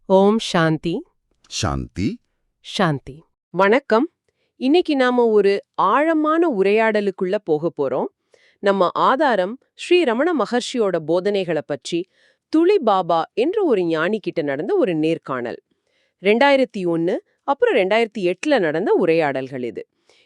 ஓம் சாந்தி. சாந்தி. சாந்தி. வணக்கம். இன்னைக்கு நாம ஒரு ஆழமான உரையாடலுக்குள்ள போக போறோம். நம்ம ஆதாரம் ஸ்ரீ ரமண மகர்ஷியோட போதனைகளை பற்றி துளி பாபா என்ற ஒரு ஞானி கிட்ட நடந்த ஒரு நேர்காணல். 2001 அப்புறம் 2008ல நடந்த உரையாடல்கள் இது.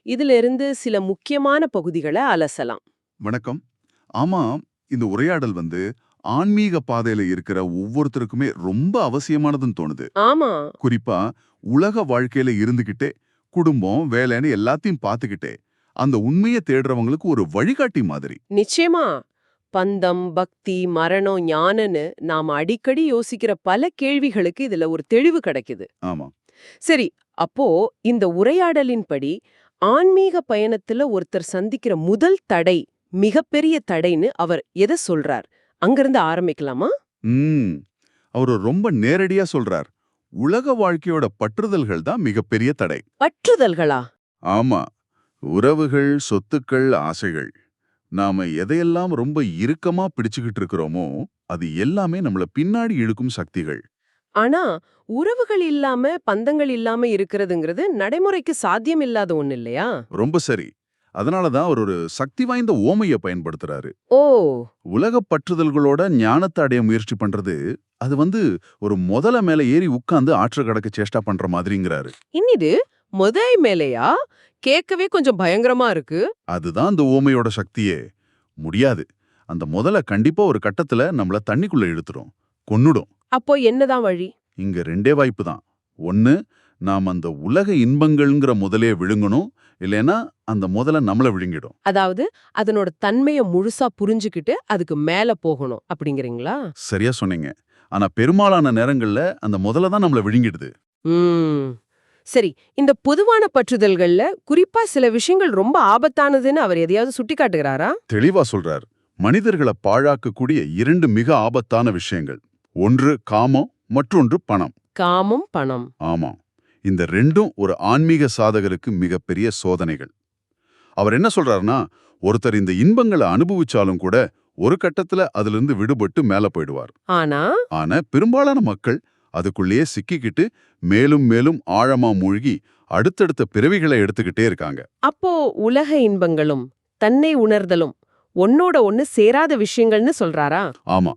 இதுல இருந்து சில முக்கியமான பகுதிகளை அலசலாம். வணக்கம். ஆமா, இந்த உரையாடல் ஆன்மீக பாதையில இருக்கிற ஒவ்வொருத்தருக்குமே ரொம்ப அவசியமானதுன்னு தோணுது. ஆமா, குறிப்பா உலக வாழ்க்கையில இருந்துகிட்டே குடும்பம் வேலைன்னு எல்லாத்தையும் பார்த்துக்கிட்டே அந்த உண்மையை தேடுறவங்களுக்கு ஒரு வழிகாட்டி மாதிரி. நிச்சயமா. பந்தம், பக்தி, மரணம், ஞானன்னு நாம அடிக்கடி யோசிக்கிற பல கேள்விகளுக்கு இதுல ஒரு தெளிவு கிடைக்குது. ஆமா. சரி, அப்போ இந்த உரையாடலின்படி ஆன்மீக பயணத்துல ஒருத்தர் சந்திக்கிற முதல் தடை, மிகப்பெரிய தடைன்னு அவர் எதை சொல்றார்? அங்கிருந்து ஆரம்பிக்கலாமா? ம் அவரு ரொம்ப நேரடியா சொல்றார். உலக வாழ்க்கையோட பற்றுதல்கள் தான் மிகப்பெரிய தடை. பற்றுதல்களா? ஆமா. உறவுகள், சொத்துக்கள், ஆசைகள். நாம எதையெல்லாம் ரொம்ப இறுக்கமா பிடிச்சுக்கிட்டு இருக்கிறோமோ அது எல்லாமே நம்மள பின்னாடி இழுக்கும் சக்திகள். ஆனா உறவுகள் இல்லாம, பந்தங்கள் இல்லாம இருக்கிறதுங்கிறது நடைமுறைக்கு சாத்தியம் இல்லாத ஒண்ணு இல்லையா? ரொம்ப சரி. அதனாலதான் அவர் ஒரு சக்தி வாய்ந்த ஓமையை பயன்படுத்துறாரு. ஓ, உலக பற்றுதல்களோட ஞானத்தை அடைய முயற்சி பண்றது அது ஒரு முதல மேல ஏறி உட்கார்ந்து ஆற்ற கடக்க சேஷ்டா பண்ற மாதிரிங்கிறாரு. இன்னிது முதல் மேலையா? கேட்கவே கொஞ்சம் பயங்கரமா இருக்கு. அதுதான் அந்த ஓமையோட சக்தியே. முடியாது. அந்த முதல கண்டிப்பா ஒரு கட்டத்துல நம்மள தண்ணிக்குள்ள இழுத்துரும், கொன்னுடும். அப்போ என்னதான் வழி? இங்க ரெண்டே வாய்ப்பு தான். ஒன்னு, நாம் அந்த உலக இன்பங்கள்ங்கிற முதலே விழுங்கணும். இல்லைன்னா அந்த முதல நம்மள விழுங்கிடும். அதாவது அதனோட தன்மைய முழுசா புரிஞ்சுக்கிட்டு அதுக்கு மேல போகணும் அப்படிங்கிறீங்களா? சரியா சொன்னீங்க. ஆனா பெரும்பாலான நேரங்கள்ல அந்த முதல தான் நம்மள விழுங்கிடுது. ம். சரி, இந்த பொதுவான பற்றுதல்கள்ல குறிப்பா சில விஷயங்கள் ரொம்ப ஆபத்தானதுன்னு அவர் எதையாவது சுட்டி காட்டுகிறாரா? தெளிவா சொல்றார். மனிதர்களை பாழாக்கக்கூடிய இரண்டு மிக ஆபத்தான விஷயங்கள். ஒன்று காமம், மற்றொன்று பணம். காமம், பணம். ஆமா. இந்த ரெண்டும் ஒரு ஆன்மீக சாதகருக்கு மிகப்பெரிய சோதனைகள். அவர் என்ன சொல்றாருன்னா, ஒருத்தர் இந்த இன்பங்களை அனுபவிச்சாலும் கூட ஒரு கட்டத்துல அதிலிருந்து விடுபட்டு மேல போயிடுவார். ஆனா பெரும்பாலான மக்கள் அதுக்குள்ளேயே சிக்கிக்கிட்டு மேலும் மேலும் ஆழமா மூழ்கி அடுத்தடுத்த பிறவிகளை எடுத்துக்கிட்டே இருக்காங்க. அப்போ உலக இன்பங்களும் தன்னை உணர்தலும் ஒன்னோட ஒன்னு சேராத விஷயங்கள்னு சொல்றாரா? ஆமா.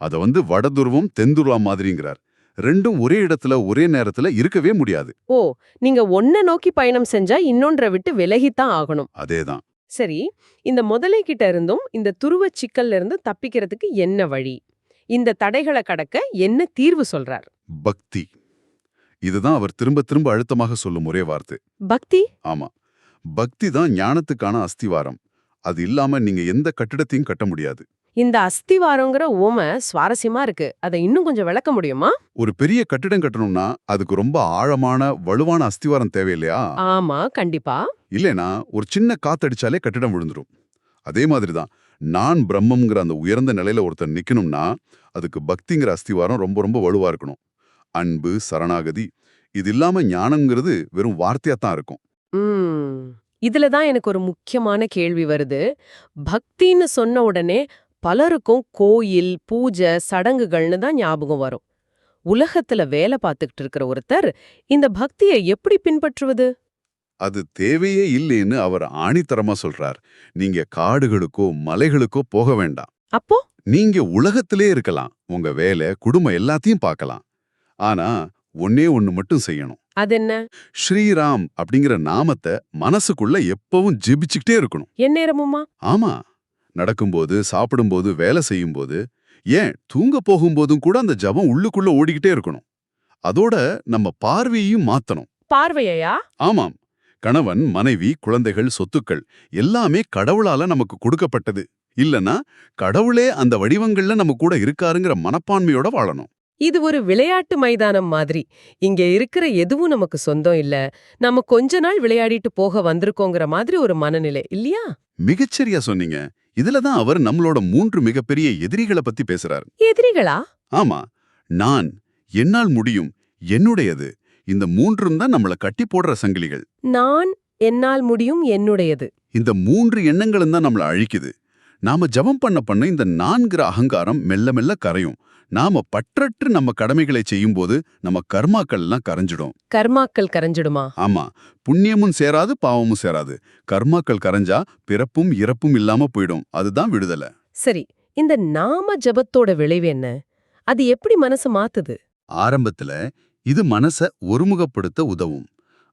அத வடதுருவம் தென்துருவம் மாதிரிங்கிறார். ரெண்டும் ஒரே இடத்துல ஒரே நேரத்துல இருக்கவே முடியாது. ஓ, நீங்க ஒன்ன நோக்கி பயணம் செஞ்சா இன்னொன்றை விட்டு விலகித்தான் ஆகணும். அதேதான். சரி, இந்த முதலை கிட்ட இருந்தும் இந்த துருவ சிக்கல்ல இருந்து தப்பிக்கிறதுக்கு என்ன வழி? இந்த தடைகளை கடக்க என்ன தீர்வு சொல்றார்? பக்தி. இதுதான் அவர் திரும்ப திரும்ப அழுத்தமாக சொல்லும் ஒரே வார்த்தை. பக்தி? ஆமா. பக்தி தான் ஞானத்துக்கான அஸ்திவாரம். அது இல்லாம நீங்க எந்த கட்டிடத்தையும் கட்ட முடியாது. இந்த அஸ்திவாரங்கிற ஓமை சுவாரஸ்யமா இருக்கு. அதை இன்னும் கொஞ்சம் விளக்க முடியுமா? ஒரு பெரிய கட்டிடம் கட்டணும்னா அதுக்கு ரொம்ப ஆழமான வலுவான அஸ்திவாரம் தேவையில்லையா? ஆமா, கண்டிப்பா. இல்லைனா ஒரு சின்ன காத்தடிச்சாலே கட்டிடம் விழுந்துரும். அதே மாதிரிதான் நான் பிரம்மம்ங்கிற அந்த உயர்ந்த நிலையில ஒருத்தர் நிக்கணும்னா அதுக்கு பக்திங்கிற அஸ்திவாரம் ரொம்ப ரொம்ப வலுவா இருக்கணும். அன்பு, சரணாகதி, இது இல்லாம ஞானம்ங்கிறது வெறும் வார்த்தையாத்தான் இருக்கும். இதுலதான் எனக்கு ஒரு முக்கியமான கேள்வி வருது. பக்தின்னு சொன்ன உடனே பலருக்கும் கோயில், பூஜை, சடங்குகள்னு தான் ஞாபகம் வரும். உலகத்துல வேலை பார்த்துக்கிட்டு இருக்கிற ஒருத்தர் இந்த பக்தியை எப்படி பின்பற்றுவது? அது தேவையே இல்லைன்னு அவர் ஆணித்தரமா சொல்றார். நீங்க காடுகளுக்கோ மலைகளுக்கோ போக வேண்டாம். அப்போ நீங்க உலகத்திலே இருக்கலாம். உங்க வேலை, குடும்பம் எல்லாத்தையும் பார்க்கலாம். ஆனா ஒன்னே ஒண்ணு மட்டும் செய்யணும். அதென்ன? ஸ்ரீராம் அப்படிங்கிற நாமத்தை மனசுக்குள்ள எப்பவும் ஜெபிச்சுக்கிட்டே இருக்கணும். எந்நேரமுமா? ஆமா. நடக்கும்போது, சாப்பிடும்போது, வேலை செய்யும்போது, ஏன் தூங்க போகும்போதும் கூட அந்த ஜபம் உள்ளுக்குள்ள ஓடிக்கிட்டே இருக்கணும். அதோட நம்ம பார்வையையும் மாத்தணும். பார்வையா? ஆமாம். கணவன், மனைவி, குழந்தைகள், சொத்துக்கள் எல்லாமே கடவுளால நமக்கு கொடுக்கப்பட்டது. இல்லனா கடவுளே அந்த வடிவங்கள்ல நம்ம கூட இருக்காருங்கிற மனப்பான்மையோட வாழணும். இது ஒரு விளையாட்டு மைதானம் மாதிரி. இங்க இருக்கிற எதுவும் நமக்கு சொந்தம் இல்ல. நம்ம கொஞ்ச நாள் விளையாடிட்டு போக வந்திருக்கோங்கிற மாதிரி ஒரு மனநிலை இல்லையா? மிகச்சரியா சொன்னீங்க. இதுலதான் அவர் நம்மளோட 3 மிகப்பெரிய எதிரிகளை பத்தி பேசுறார். எதிரிகளா? ஆமா. நான், என்னால் முடியும், என்னுடையது, இந்த 3ம் தான் நம்மள கட்டி போடுற சங்கிலிகள். நான், என்னால் முடியும், என்னுடையது. இந்த 3 எண்ணங்களும் தான் நம்மள அழிக்குது. நாம ஜெபம் பண்ண இந்த 4 அகங்காரம் மெல்ல மெல்ல கரையும். நாம பற்றற்று நம்ம கடமைகளை செய்யும்போது நம்ம கர்மாக்கள் எல்லாம் கரைஞ்சிடும். கர்மாக்கள் கரைஞ்சிடுமா? ஆமா, புண்ணியமும் சேராது, பாவமும் சேராது. கர்மாக்கள் கரைஞ்சா பிறப்பும் இறப்பும் இல்லாம போயிடும். அதுதான் விடுதலை. சரி, இந்த நாம ஜபத்தோட விளைவு என்ன? அது எப்படி மனசு மாத்துது? ஆரம்பத்துல இது மனச ஒருமுகப்படுத்த உதவும்.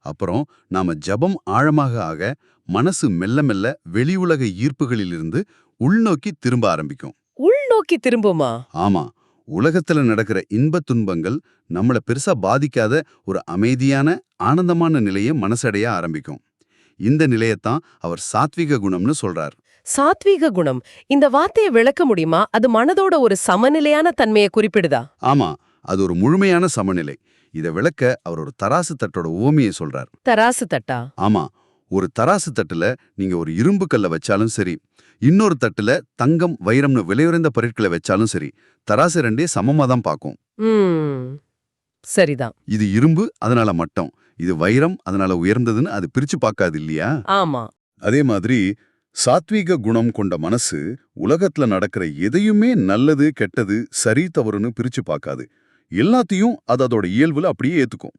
அப்புறம் நாம ஜெபம் ஆழமாக ஆக மனசு மெல்ல மெல்ல வெளியுலக ஈர்ப்புகளிலிருந்து உள்நோக்கி திரும்ப ஆரம்பிக்கும். உள்நோக்கி திரும்புமா? ஆமா, உலகத்துல நடக்கிற இன்பத் துன்பங்கள் நம்மள பெருசா பாதிக்காத ஒரு அமைதியான ஆனந்தமான நிலையை மனசடைய ஆரம்பிக்கும். இந்த நிலையத்தான் அவர் சாத்விக குணம்னு சொல்றார். சாத்வீக குணம், இந்த வார்த்தையை விளக்க முடியுமா? அது மனதோட ஒரு சமநிலையான தன்மையை குறிப்பிடுதா? ஆமா, அது ஒரு முழுமையான சமநிலை. இதை விளக்க அவர் ஒரு தராசு தட்டோட உவமையை சொல்றார். தராசு தட்டா? ஆமா, ஒரு தராசு தட்டுல நீங்க ஒரு இரும்பு கல்லை வச்சாலும் சரி, இன்னொரு தட்டுல தங்கம் வைரம்னு விலையுறைந்த பொருட்களை வச்சாலும் சரி, தராசு ரெண்டே சமமா தான் பார்க்கும். சரிதான். இது இரும்பு, அதனால மட்டம். இது வைரம், அதனால உயர்ந்ததுன்னு அது பிரிச்சு பார்க்காது இல்லையா? ஆமா. அதே மாதிரி சாத்வீக குணம் கொண்ட மனசு உலகத்துல நடக்கிற எதையுமே நல்லது கெட்டது சரி தவறுன்னு பிரிச்சு பார்க்காது. எல்லாத்தையும் அது அதோட இயல்புல அப்படியே ஏத்துக்கும்.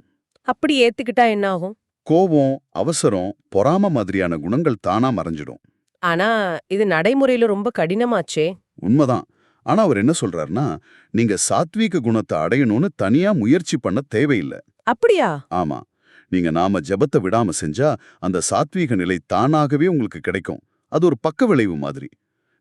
அப்படி ஏத்துக்கிட்டா என்ன ஆகும்? கோபம், அவசரம், பொறாம மாதிரியான குணங்கள் தானா மறைஞ்சிடும். ஆனா இது நடைமுறையில ரொம்ப கடினமாச்சே. உண்மைதான். ஆனா அவர் என்ன சொல்றாருன்னா, நீங்க சாத்வீக குணத்தை அடையணும்னு தனியா முயற்சி பண்ண தேவையில்லை. அப்படியா? ஆமா, நீங்க நாம ஜெபத்தை விடாம செஞ்சா அந்த சாத்வீக நிலை தானாகவே உங்களுக்கு கிடைக்கும். அது ஒரு பக்க விளைவு மாதிரி.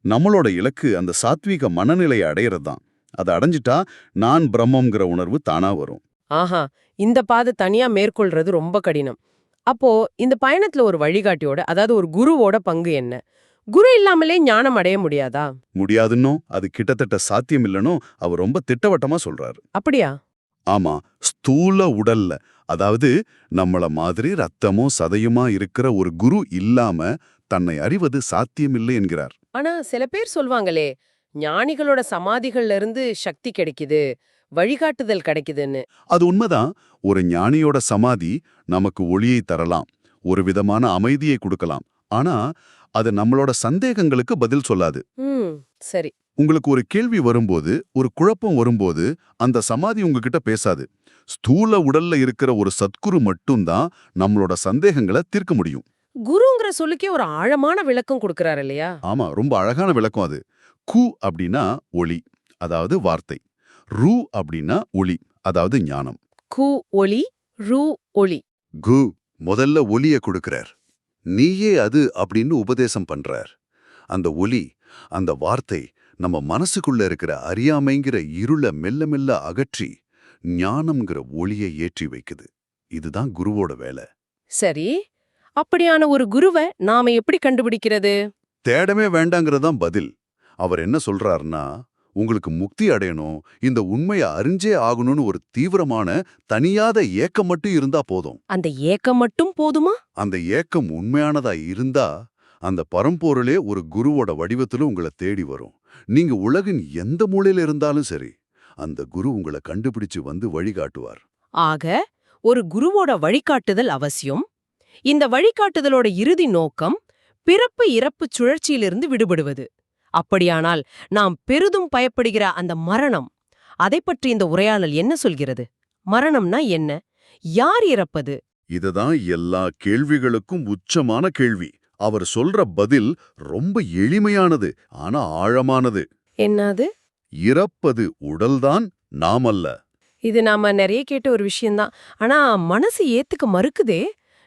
நம்மளோட இலக்கு அந்த சாத்வீக மனநிலையை அடையிறது தான். அதை அடைஞ்சிட்டா நான் பிரம்மங்கிற உணர்வு தானா வரும். ஆஹா, இந்த பாதை தனியா மேற்கொள்றது ரொம்ப கடினம். அப்போ இந்த பயணத்துல ஒரு வழிகாட்டியோட, அதாவது ஒரு குருவோட பங்கு என்ன? குரு இல்லாமலே ஞானம் அடைய முடியாதா? முடியாதுன்னும் அது கிட்டத்தட்ட சாத்தியம் இல்லைன்னும் அவர் ரொம்ப திட்டவட்டமா சொல்றாரு. அப்படியா? ஆமா, ஸ்தூல உடல்ல, அதாவது நம்மள மாதிரி ரத்தமும் சதையுமா இருக்கிற ஒரு குரு இல்லாம தன்னை அறிவது சாத்தியமில்லை என்கிறார். ஆனா சில பேர் சொல்வாங்களே, ஞானிகளோட சமாதிகள்ல இருந்து சக்தி கிடைக்குது, வழிகாட்டுதல் கிடைக்குதுன்னு. அது உண்மைதான். ஒரு ஞானியோட சமாதி நமக்கு ஒளியை தரலாம், ஒரு விதமான அமைதியை கொடுக்கலாம். ஆனா அது நம்மளோட சந்தேகங்களுக்கு பதில் சொல்லாது. சரி. உங்களுக்கு ஒரு கேள்வி வரும்போது, ஒரு குழப்பம் வரும்போது அந்த சமாதி உங்ககிட்ட பேசாது. ஸ்தூல உடல்ல இருக்கிற ஒரு சத்குரு மட்டும்தான் நம்மளோட சந்தேகங்களை தீர்க்க முடியும். குருங்கிற சொல்லுக்கே ஒரு ஆழமான விளக்கம் கொடுக்கறாரு இல்லையா? ஆமா, ரொம்ப அழகான விளக்கம் அது. கு அப்படின்னா ஒளி, அதாவது வார்த்தை. ரு அப்படின்னா ஒளி, அதாவது ஞானம். கு ஒளி, ரு ஒளி. கு முதல்ல ஒலிய கொடுக்கிறார். நீயே அது அப்படின்னு உபதேசம் பண்றார். அந்த ஒலி, அந்த வார்த்தை நம்ம மனசுக்குள்ள இருக்கிற அறியாமைங்கிற இருள மெல்ல மெல்ல அகற்றி ஞானம்ங்கிற ஒளியை ஏற்றி வைக்குது. இதுதான் குருவோட வேலை. சரி, அப்படியான ஒரு குருவை நாம எப்படி கண்டுபிடிக்கிறது? தேடமே வேண்டாங்கிறதான் பதில். அவர் என்ன சொல்றாருன்னா, உங்களுக்கு முக்தி அடையணும், இந்த உண்மையை அறிஞ்சே ஆகணும்னு ஒரு தீவிரமான தனியாத ஏக்கம் மட்டும் இருந்தா போதும். அந்த ஏக்கம் மட்டும் போதுமா? அந்த ஏக்கம் உண்மையானதா இருந்தா அந்த பரம்பொருளே ஒரு குருவோட வடிவத்துல உங்களை தேடி வரும். நீங்க உலகின் எந்த மூலையில இருந்தாலும் சரி, அந்த குரு உங்களை கண்டுபிடிச்சு வந்து வழிகாட்டுவார். ஆக ஒரு குருவோட வழிகாட்டுதல் அவசியம். இந்த வழிகாட்டுதலோட இறுதி நோக்கம் பிறப்பு இறப்பு சுழற்சியிலிருந்து விடுபடுவது. அப்படியானால் நாம் பெரிதும் பயப்படுகிற அந்த மரணம், அதை பற்றி இந்த உரையாடல் என்ன சொல்கிறது? மரணம்னா என்ன? யார் இறப்பது? இதுதான் எல்லா கேள்விகளுக்கும் உச்சமான கேள்வி. அவர் சொல்ற பதில் ரொம்ப எளிமையானது, ஆனா ஆழமானது. என்னது? இறப்பது உடல்தான், நாமல்ல. இது நாம நிறைய கேட்ட ஒரு விஷயம்தான். ஆனா மனசு ஏத்துக்க மறுக்குதே.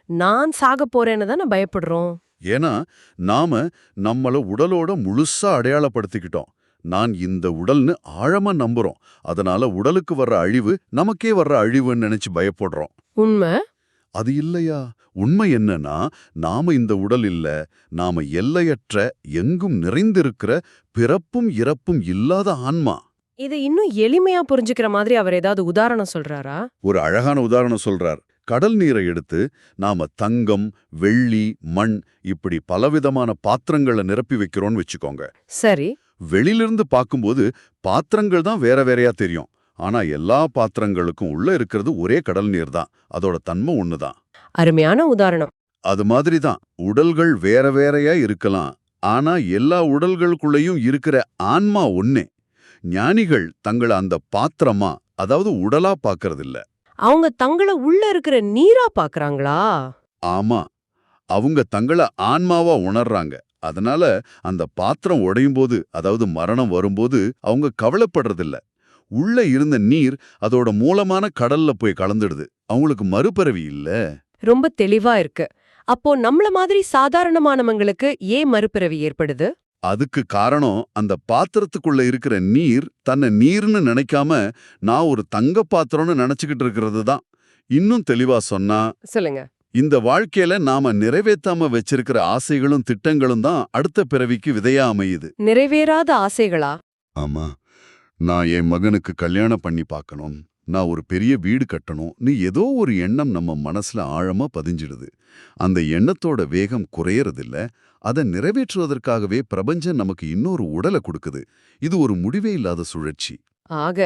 நான் சாக போறேன்னு தானே பயப்படுறோம். ஏன்னா நாம நம்மள உடலோட முழுசா அடையாளப்படுத்திக்கிட்டோம். நான் இந்த உடல்னு ஆழமா நம்புறோம். அதனால உடலுக்கு வர்ற அழிவு நமக்கே வர்ற அழிவுன்னு நினைச்சு பயப்படுறோம். உண்மை அது இல்லையா? உண்மை என்னன்னா, நாம இந்த உடல் இல்ல, நாம எல்லையற்ற எங்கும் நிறைந்திருக்கிற பிறப்பும் இறப்பும் இல்லாத ஆன்மா. இதை இன்னும் எளிமையா புரிஞ்சுக்கிற மாதிரி அவர் ஏதாவது உதாரணம் சொல்றாரா? ஒரு அழகான உதாரணம் சொல்றார். கடல் நீரை எடுத்து நாம தங்கம், வெள்ளி, மண் இப்படி பலவிதமான பாத்திரங்களை நிரப்பி வைக்கிறோம்னு வச்சுக்கோங்க. சரி. வெளியிலிருந்து பார்க்கும்போது பாத்திரங்கள் தான் வேற வேறையா தெரியும். ஆனா எல்லா பாத்திரங்களுக்கும் உள்ள இருக்கிறது ஒரே கடல் நீர் தான். அதோட தன்மை ஒண்ணுதான். அருமையான உதாரணம். அது மாதிரி தான் உடல்கள் வேற வேறையா இருக்கலாம். ஆனா எல்லா உடல்களுக்குள்ளேயும் இருக்கிற ஆன்மா ஒண்ணே. ஞானிகள் தங்கள அந்த பாத்திரமா, அதாவது உடலா பாக்கறதில்ல. அவங்க தங்கள உள்ள இருக்கிற நீரா பாக்குறாங்களா? ஆமா, அவங்க தங்கள ஆன்மாவா உணர்றாங்க. அதனால அந்த பாத்திரம் உடையும் போது, அதாவது மரணம் வரும்போது அவங்க கவலைப்படுறதில்ல. உள்ள இருந்த நீர் அதோட மூலமான கடல்ல போய் கலந்துடுது. அவங்களுக்கு மறுபிறவி இல்ல. ரொம்ப தெளிவா இருக்கு. அப்போ நம்மள மாதிரி சாதாரணமானவங்களுக்கு ஏன் மறுபிறவி ஏற்படுது? அதுக்கு காரணம் அந்த பாத்திரத்துக்குள்ள இருக்கிற நீர் தன்னை நீர்னு நினைக்காம நான் ஒரு தங்க பாத்திரம்னு நினைச்சுக்கிட்டு இருக்கிறது தான். இன்னும் தெளிவா சொன்னா, சொல்லுங்க. இந்த வாழ்க்கையில நாம நிறைவேத்தாம வச்சிருக்கிற ஆசைகளும் திட்டங்களும் தான் அடுத்த பிறவிக்கு விதையா அமையுது. நிறைவேறாத ஆசைகளா? ஆமா, நான் என் மகனுக்கு கல்யாணம் பண்ணி பார்க்கணும், நான் ஒரு பெரிய வீடு கட்டணும், நீ ஏதோ ஒரு எண்ணம் நம்ம மனசுல ஆழமா பதிஞ்சிடுது. அந்த எண்ணத்தோட வேகம் குறையறதில்ல. அதை நிறைவேற்றுவதற்காகவே பிரபஞ்சம் நமக்கு இன்னொரு உடலை கொடுக்குது. இது ஒரு முடிவே இல்லாத சுழற்சி. ஆக,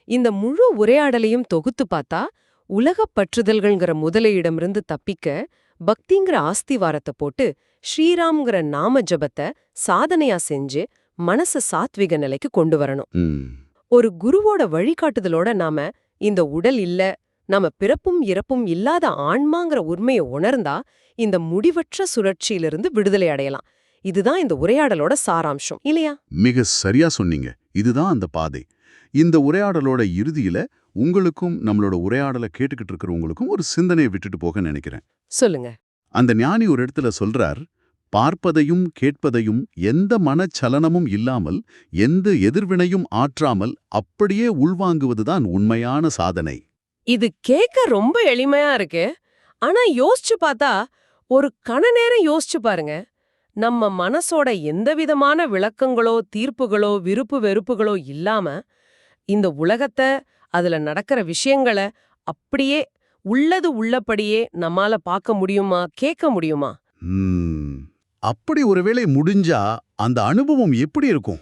இந்த முழு உரையாடலையும் தொகுத்து பார்த்தா, உலகப் பற்றுதல்கள்ங்கிற முதலையிடமிருந்து தப்பிக்க பக்திங்கிற ஆஸ்திவாரத்தை போட்டு ஸ்ரீராம்ங்கிற நாம ஜபத்தை சாதனையா செஞ்சு மனச சாத்விக நிலைக்கு கொண்டு வரணும். ம். ஒரு குருவோட வழிகாட்டுதலோட நாம இந்த உடல் இல்ல, நாம பிறப்பும் இறப்பும் இல்லாத ஆன்மாங்கிற உண்மையை உணர்ந்தா இந்த முடிவற்ற சுழற்சியிலிருந்து விடுதலை அடையலாம். இதுதான் இந்த உரையாடலோட சாராம்சம் இல்லையா? மிக சரியா சொன்னீங்க. இதுதான் அந்த பாதை. இந்த உரையாடலோட இறுதியில உங்களுக்கும் நம்மளோட உரையாடலை கேட்டுக்கிட்டு இருக்கிறவங்களுக்கும் ஒரு சிந்தனையை விட்டுட்டு போக நினைக்கிறேன். சொல்லுங்க. அந்த ஞானி ஒரு இடத்துல சொல்றார், பார்ப்பதையும் கேட்பதையும் எந்த மனச்சலனமும் இல்லாமல், எந்த எதிர்வினையும் ஆற்றாமல் அப்படியே உள்வாங்குவதுதான் உண்மையான சாதனை. இது கேட்க ரொம்ப எளிமையா இருக்கு. ஆனா யோசிச்சு பார்த்தா ஒரு கண நேரம் யோசிச்சு பாருங்க. நம்ம மனசோட எந்தவிதமான விளக்கங்களோ தீர்ப்புகளோ விருப்பு வெறுப்புகளோ இல்லாம இந்த உலகத்தை, அதுல நடக்கிற விஷயங்களை அப்படியே உள்ளது உள்ளபடியே நம்மால பார்க்க முடியுமா, கேட்க முடியுமா? அப்படி ஒருவேளை முடிஞ்சா அந்த அனுபவம் எப்படி இருக்கும்?